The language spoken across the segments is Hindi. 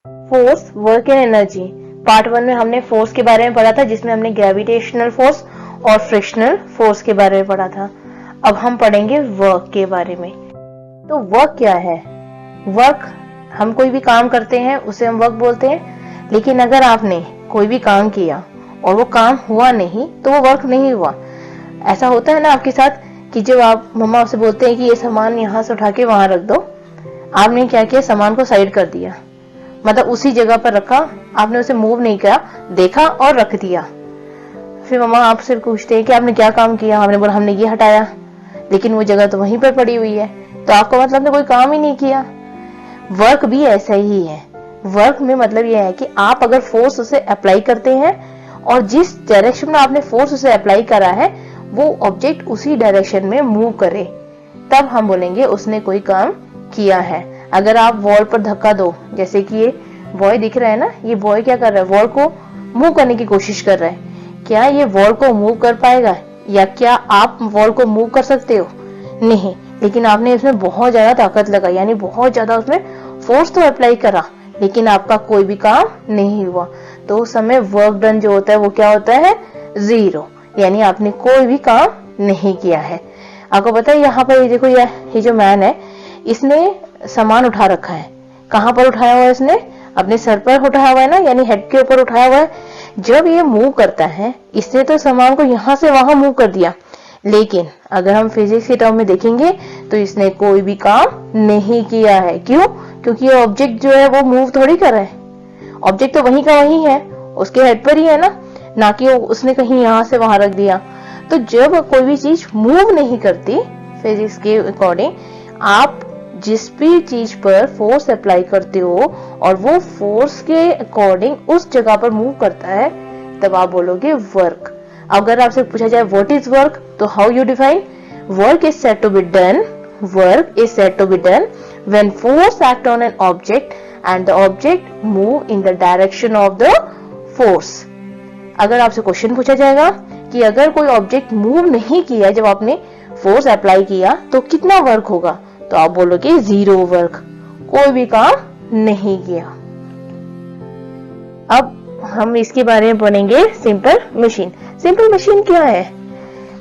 Force, work and energy. Part 1 में हमने फोर्स के बारे में पढ़ा था, जिसमें हमने ग्रेविटेशनल फोर्स और फ्रिक्शनल फोर्स के बारे में पढ़ा था। अब हम पढ़ेंगे वर्क के बारे में। तो वर्क क्या है? वर्क, हम कोई भी काम करते हैं उसे हम वर्क बोलते हैं। लेकिन अगर आपने कोई भी काम किया और वो काम हुआ नहीं तो वो वर्क नहीं हुआ। ऐसा होता है ना आपके साथ कि जब आप मम्मा आपसे बोलते हैं कि ये सामान यहाँ से उठा के वहां रख दो, आपने क्या किया, सामान को साइड कर दिया, मतलब उसी जगह पर रखा, आपने उसे मूव नहीं किया, देखा और रख दिया। फिर मम्मा आपसे पूछते हैं कि आपने क्या काम किया, आपने बोला हमने ये हटाया, लेकिन वो जगह तो वहीं पर पड़ी हुई है, तो आपका मतलब ने कोई काम ही नहीं किया। वर्क भी ऐसा ही है। वर्क में मतलब यह है कि आप अगर फोर्स उसे अप्लाई करते हैं और जिस डायरेक्शन में आपने फोर्स उसे अप्लाई करा है वो ऑब्जेक्ट उसी डायरेक्शन में मूव करे, तब हम बोलेंगे उसने कोई काम किया है। अगर आप वॉल पर धक्का दो, जैसे कि ये बॉय दिख रहा है ना, ये बॉय क्या कर रहा है, वॉल को मूव करने की कोशिश कर रहा है। क्या ये वॉल को मूव कर पाएगा, या क्या आप वॉल को मूव कर सकते हो? नहीं। लेकिन आपने इसमें बहुत ज्यादा ताकत लगाई, यानी बहुत ज्यादा उसमें फोर्स तो अप्लाई करा, लेकिन आपका कोई भी काम नहीं हुआ। तो उस समय वर्क डन जो होता है वो क्या होता है, 0, यानी आपने कोई भी काम नहीं किया है। आपको पता है यहाँ पर ये देखो, ये जो मैन है इसने सामान उठा रखा है। कहां पर उठाया हुआ है इसने? अपने सर पर उठाया हुआ है ना, यानी हेड के ऊपर उठाया हुआ है। जब ये मूव करता है, इसने तो सामान को यहां से वहां मूव कर दिया, लेकिन अगर हम फिजिक्स के टर्म में देखेंगे तो इसने कोई भी काम नहीं किया है। क्यों? क्योंकि ये ऑब्जेक्ट जो है वो मूव थोड़ी कर रहा है। ऑब्जेक्ट तो वहीं का वहीं है, उसके हेड पर ही है ना कि उसने कहीं यहां से वहां रख दिया। तो जब कोई भी चीज मूव नहीं करती फिजिक्स के अकॉर्डिंग, आप जिस भी चीज पर फोर्स अप्लाई करते हो और वो फोर्स के अकॉर्डिंग उस जगह पर मूव करता है, तब आप बोलोगे वर्क। अगर आपसे पूछा जाए व्हाट इज वर्क, तो how you define? Work is said to be done, work is said to be done when force act on an object and the object move in the direction of the force. अगर आपसे क्वेश्चन पूछा जाएगा कि अगर कोई ऑब्जेक्ट मूव नहीं किया जब आपने फोर्स अप्लाई किया तो कितना वर्क होगा, तो आप बोलोगे 0 वर्क, कोई भी काम नहीं किया। अब हम इसके बारे में पढ़ेंगे सिंपल मशीन। सिंपल मशीन क्या है?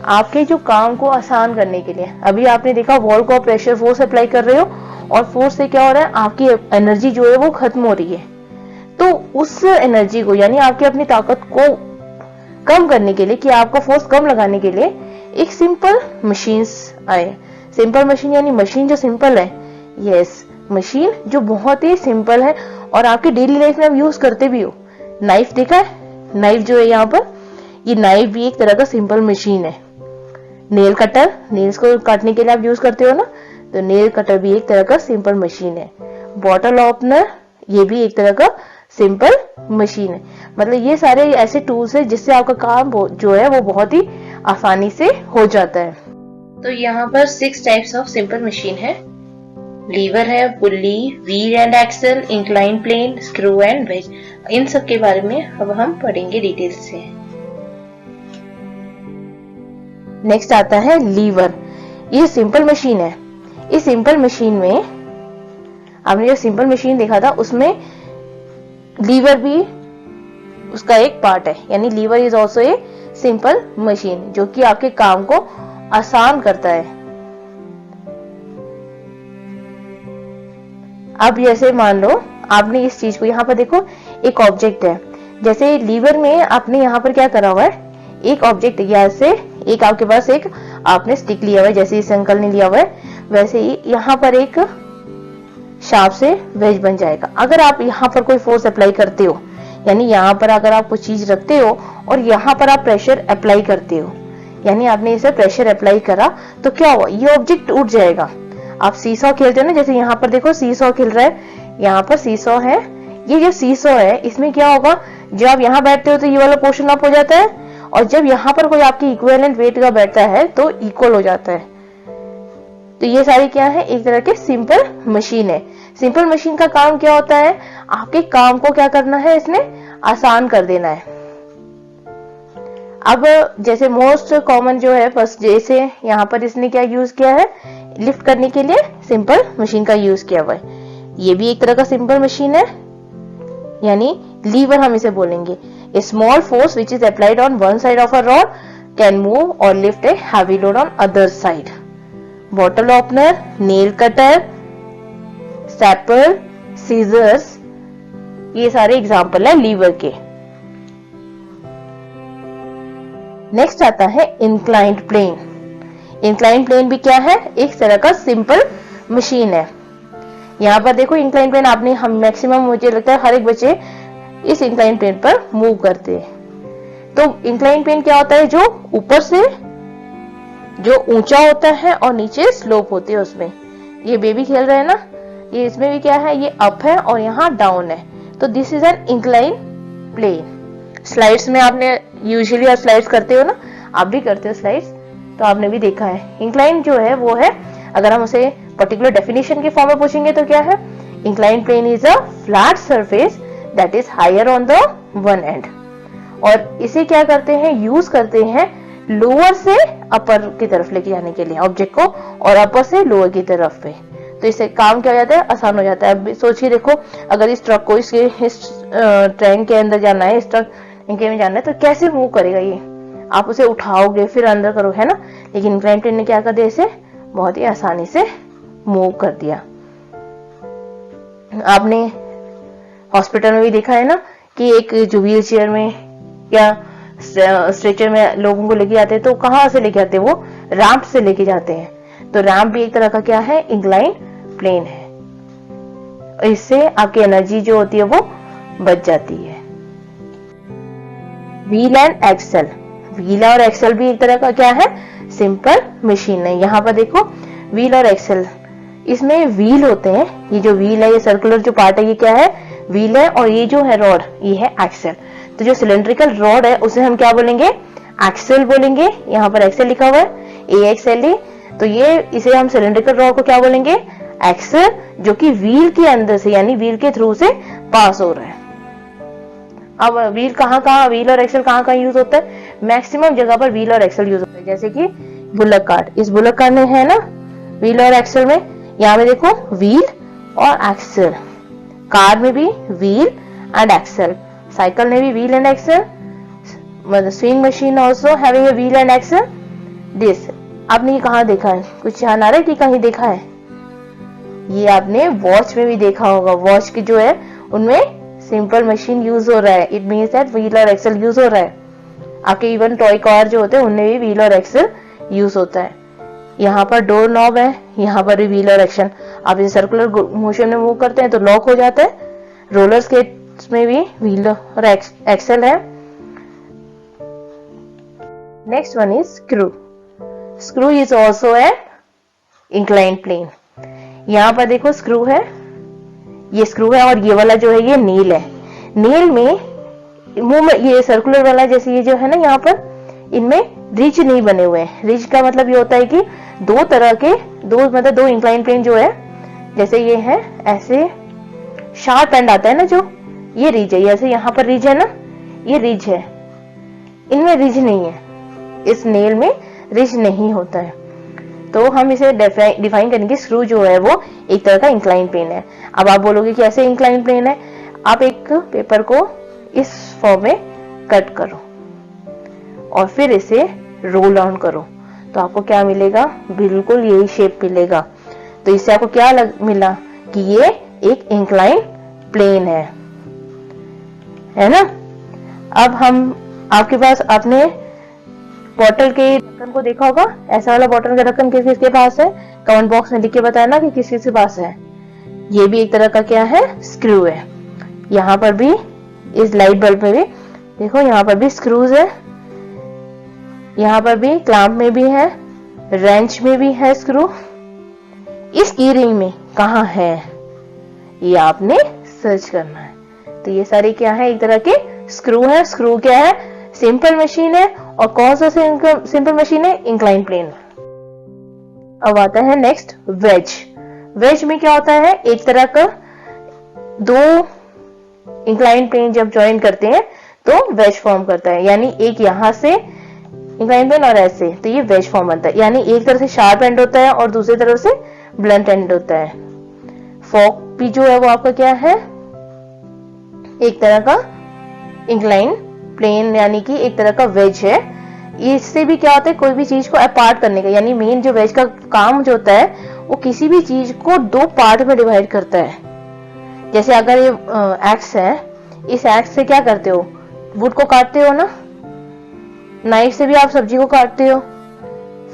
आपके जो काम को आसान करने के लिए, अभी आपने देखा वॉल को प्रेशर फोर्स अप्लाई कर रहे हो और फोर्स से क्या हो रहा है, आपकी एनर्जी जो है वो खत्म हो रही है। तो उस एनर्जी को, यानी आपकी अपनी ताकत को कम करने के लिए, कि आपका फोर्स कम लगाने के लिए एक सिंपल मशीन्स आए। सिंपल मशीन यानी मशीन जो सिंपल है। यस, मशीन जो बहुत ही सिंपल है और आपके डेली लाइफ में आप यूज करते भी हो। नाइफ देखा है? नाइफ जो है यहाँ पर, ये नाइफ भी एक तरह का सिंपल मशीन है। नेल कटर, नेल्स को काटने के लिए आप यूज करते हो ना, तो नेल कटर भी एक तरह का सिंपल मशीन है। बॉटल ओपनर, ये भी एक तरह का सिंपल मशीन है। मतलब ये सारे ऐसे टूल्स है जिससे आपका काम जो है वो बहुत ही आसानी से हो जाता है। तो यहाँ पर 6 टाइप्स ऑफ सिंपल मशीन है। लीवर है, pulley, wheel and axle, incline plane, screw and wedge. इन सब के बारे में अब हम पढ़ेंगे डिटेल से। नेक्स्ट आता है लीवर। ये सिंपल मशीन है। इस सिंपल मशीन में आपने जो सिंपल मशीन देखा था उसमें लीवर भी उसका एक पार्ट है, यानी lever is also a simple machine जो कि आपके काम को आसान करता है। अब जैसे मान लो आपने इस चीज को, यहाँ पर देखो एक ऑब्जेक्ट है, जैसे लीवर में आपने यहाँ पर क्या करा हुआ है, एक ऑब्जेक्ट यहाँ से एक आपके पास एक आपने स्टिक लिया हुआ है, जैसे इस अंकल ने लिया हुआ है, वैसे ही यहाँ पर एक शार्प से वेज बन जाएगा। अगर आप यहाँ पर कोई फोर्स अप्लाई करते हो, यानी यहाँ पर अगर आप कुछ चीज रखते हो और यहाँ पर आप प्रेशर अप्लाई करते हो, यानी आपने इसे प्रेशर अप्लाई करा, तो क्या हुआ, ये ऑब्जेक्ट उठ जाएगा। आप सीसॉ खेलते हो ना, जैसे यहाँ पर देखो सीसॉ खेल रहा है, यहाँ पर सीसॉ है, ये जो सीसॉ है इसमें क्या होगा, जब आप यहाँ बैठते हो तो ये वाला पोर्शन अप हो जाता है, और जब यहाँ पर कोई आपकी इक्विवेलेंट वेट का बैठता है तो इक्वल हो जाता है। तो ये सारी क्या है, एक तरह के सिंपल मशीन है। सिंपल मशीन का काम क्या होता है, आपके काम को क्या करना है, इसने आसान कर देना है। अब जैसे मोस्ट कॉमन जो है, बस जैसे यहाँ पर इसने क्या यूज किया है, लिफ्ट करने के लिए सिंपल मशीन का यूज किया हुआ है। ये भी एक तरह का सिंपल मशीन है। यानी लीवर हम इसे बोलेंगे। A small force which is applied on one side of a rod can move और lift a heavy load on other side. Bottle opener, nail cutter, staple, scissors, ये सारे एग्जाम्पल है लीवर के। नेक्स्ट आता है इंक्लाइंड प्लेन। इंक्लाइंड प्लेन भी क्या है, एक तरह का सिंपल मशीन है। यहाँ पर देखो इंक्लाइंड प्लेन आपने हम मैक्सिमम मुझे लगता है हर एक बच्चे इस इंक्लाइंड प्लेन पर मूव करते हैं। तो इंक्लाइंड प्लेन क्या होता है, जो ऊपर से जो ऊंचा होता है और नीचे स्लोप होती है उसमें। ये बेबी खेल रहे हैं ना, ये इसमें भी क्या है, ये अप है और यहाँ डाउन है। तो this is an inclined plane. Slides में आपने यूजुअली आप स्लाइड्स करते हो ना, आप भी करते हो स्लाइड्स, तो आपने भी देखा है। इंक्लाइन जो है वो है, अगर हम उसे पर्टिकुलर डेफिनेशन के फॉर्म में पूछेंगे तो क्या है, incline plane is a flat surface that is higher on the one end. और इसे क्या करते हैं, यूज करते हैं लोअर से अपर की तरफ लेके जाने के लिए ऑब्जेक्ट को, और अपर से लोअर की तरफ पे। तो इससे काम क्या हो जाता है, आसान हो जाता है। अब सोचिए देखो, अगर इस ट्रक को इस ट्रेन के अंदर जाना है, इस ट्रक इनके में जाना है, तो कैसे मूव करेगा ये, आप उसे उठाओगे फिर अंदर करो, है ना। लेकिन इंक्लाइन प्लेन ने क्या कर दिया, इसे बहुत ही आसानी से मूव कर दिया। आपने हॉस्पिटल में भी देखा है ना कि एक जो व्हील चेयर में या स्ट्रेचर में लोगों को लेके जाते हैं, तो कहाँ से लेके आते हैं, वो रैंप से लेके जाते हैं। तो रैंप भी एक तरह का क्या है, इंक्लाइन प्लेन है। इससे आपकी एनर्जी जो होती है वो बच जाती है। व्हील एंड एक्सल, व्हील और एक्सल भी एक तरह का क्या है, सिंपल मशीन है। यहाँ पर देखो व्हील और एक्सल, इसमें व्हील होते हैं, ये जो व्हील है, ये सर्कुलर जो पार्ट है, ये क्या है, व्हील है, और ये जो है रॉड, ये है एक्सल। तो जो सिलेंड्रिकल रॉड है उसे हम क्या बोलेंगे, एक्सल बोलेंगे। यहाँ पर एक्सल लिखा हुआ है, AXLE। तो ये इसे हम सिलेंड्रिकल रॉड को क्या बोलेंगे, एक्सल, जो कि व्हील के अंदर से यानी व्हील के थ्रू से पास हो रहा है। अब व्हील कहाँ व्हील और एक्सल कहाँ यूज होता है, मैक्सिमम जगह पर व्हील और एक्सल यूज होता है। जैसे कि बुलक कार्ट, इस बुलक कार्ट में है ना व्हील और एक्सल में, यहाँ में देखो व्हील और एक्सल। कार में भी व्हील एंड एक्सल, साइकिल में भी wheel and axle, swing machine also having a wheel and axle. This आपने ये कहाँ देखा है, कुछ ध्यान आ रहा है कि कहीं देखा है, ये आपने वॉच में भी देखा होगा। वॉच की जो है उनमें सिंपल मशीन यूज हो रहा है, इट मीन्स दैट व्हील और एक्सल यूज हो रहा है। आपके इवन टॉय कार जो होते हैं उनमें भी व्हील और एक्सल यूज होता है। यहाँ पर डोर नॉब है, यहाँ पर भी व्हील और एक्शन, आप इसे सर्कुलर मोशन में मूव करते हैं तो लॉक हो जाता है। रोलर स्केट्स में भी व्हील और एक्सल है। Next one is screw. Screw is also a inclined plane. यहाँ पर देखो स्क्रू है, ये स्क्रू है, और ये वाला जो है ये नील है। नील में मुंह में ये सर्कुलर वाला, जैसे ये जो है ना, यहाँ पर इनमें रिज नहीं बने हुए हैं। रिज का मतलब ये होता है कि दो तरह के दो इंक्लाइन प्लेन जो है, जैसे ये है ऐसे शार्प एंड आता है ना, जो ये रिज है, जैसे यहाँ पर रिज है ना, ये रिज है, इनमें रिज नहीं है, इस नेल में रिज नहीं होता है। तो हम इसे डिफाइन करेंगे, स्क्रू जो है वो एक तरह का इंक्लाइन प्लेन है। अब आप बोलोगे कि ऐसे इंक्लाइन प्लेन है, आप एक पेपर को इस फॉर्म में कट करो और फिर इसे रोल ऑन करो, तो आपको क्या मिलेगा, बिल्कुल यही शेप मिलेगा। तो इससे आपको क्या मिला कि ये एक इंक्लाइन प्लेन है ना। अब हम आपके पास आपने बॉटल के ढक्कन को देखा होगा, ऐसा वाला बॉटल का ढक्कन किस किसके पास है, कमेंट बॉक्स में लिख के बताया ना कि किस किसके पास है। ये भी एक तरह का क्या है, स्क्रू है। यहाँ पर भी इस लाइट बल्ब में भी देखो, यहाँ पर भी स्क्रूज है, यहाँ पर भी क्लैंप में भी है, रेंच में भी है स्क्रू। इस की रिंग में कहाँ है, ये आपने सर्च करना है। तो ये सारे क्या है, एक तरह के स्क्रू है। स्क्रू क्या है, सिंपल मशीन है। और कौन सा सिंपल मशीन है, इंक्लाइन प्लेन। अब आता है नेक्स्ट वेज। वेज में क्या होता है, एक तरह का दो इंक्लाइन प्लेन जब ज्वाइन करते हैं तो वेज फॉर्म करता है, यानी एक यहां से इंक्लाइन प्लेन और ऐसे, तो ये वेज फॉर्म बनता है। यानी एक तरफ से शार्प एंड होता है और दूसरी तरफ से ब्लंट एंड होता है। फॉर्क भी जो है वो आपका क्या है, एक तरह का इंक्लाइन प्लेन यानी कि एक तरह का वेज है। इससे भी क्या होता है, कोई भी चीज को अपार्ट करने का, यानी मेन जो वेज का काम जो होता है वो किसी भी चीज को दो पार्ट में डिवाइड करता है। जैसे अगर ये एक्स है, इस एक्स से क्या करते हो, वुड को काटते हो ना, नाइफ से भी आप सब्जी को काटते हो,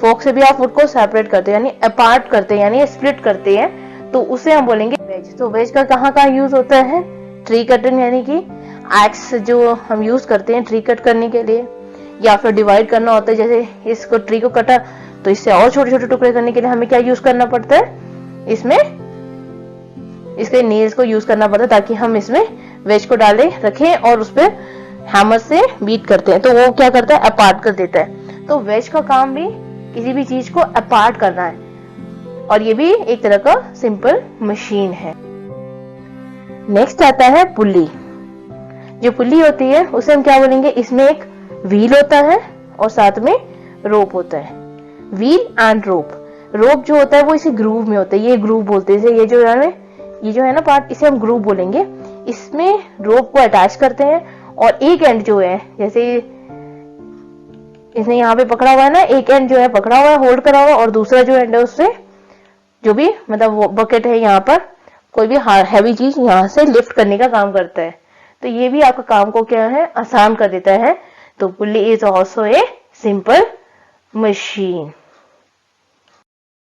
फोक से भी आप वुड को सेपरेट करते हो, यानी अपार्ट करते हैं, यानी स्प्लिट करते हैं, तो उसे हम बोलेंगे वेज। तो वेज का कहाँ कहाँ यूज होता है, ट्री कटिंग यानी कि एक्स जो हम यूज करते हैं ट्री कट करने के लिए, या फिर डिवाइड करना होता है, जैसे इसको ट्री को कटा तो इससे और छोटे छोटे टुकड़े करने के लिए हमें क्या यूज करना पड़ता है, इसमें इसके नेल्स को यूज करना पड़ता है, ताकि हम इसमें वेज को डालें रखें और उस पर हैमर से बीट करते हैं, तो वो क्या करता है, अपार्ट कर देता है। तो वेज का काम भी किसी भी चीज को अपार्ट करना है, और ये भी एक तरह का सिंपल मशीन है। नेक्स्ट आता है पुल्ली। जो पुल्ली होती है उसे हम क्या बोलेंगे, इसमें एक व्हील होता है और साथ में रोप होता है, व्हील एंड रोप। रोप जो होता है वो इसी ग्रूव में होता है, ये ग्रूव बोलते हैं, ये जो है ना पार्ट, इसे हम ग्रूव बोलेंगे। इसमें रोप को अटैच करते हैं और एक एंड जो है, जैसे इसने यहाँ पे पकड़ा हुआ है ना, एक एंड जो है पकड़ा हुआ है, होल्ड करा हुआ है, और दूसरा जो एंड है उससे जो भी मतलब वो बकेट है, यहाँ पर कोई भी हैवी चीज यहाँ से लिफ्ट करने का काम करता है। तो ये भी आपका काम को क्या है, आसान कर देता है। तो pulley is also a simple machine.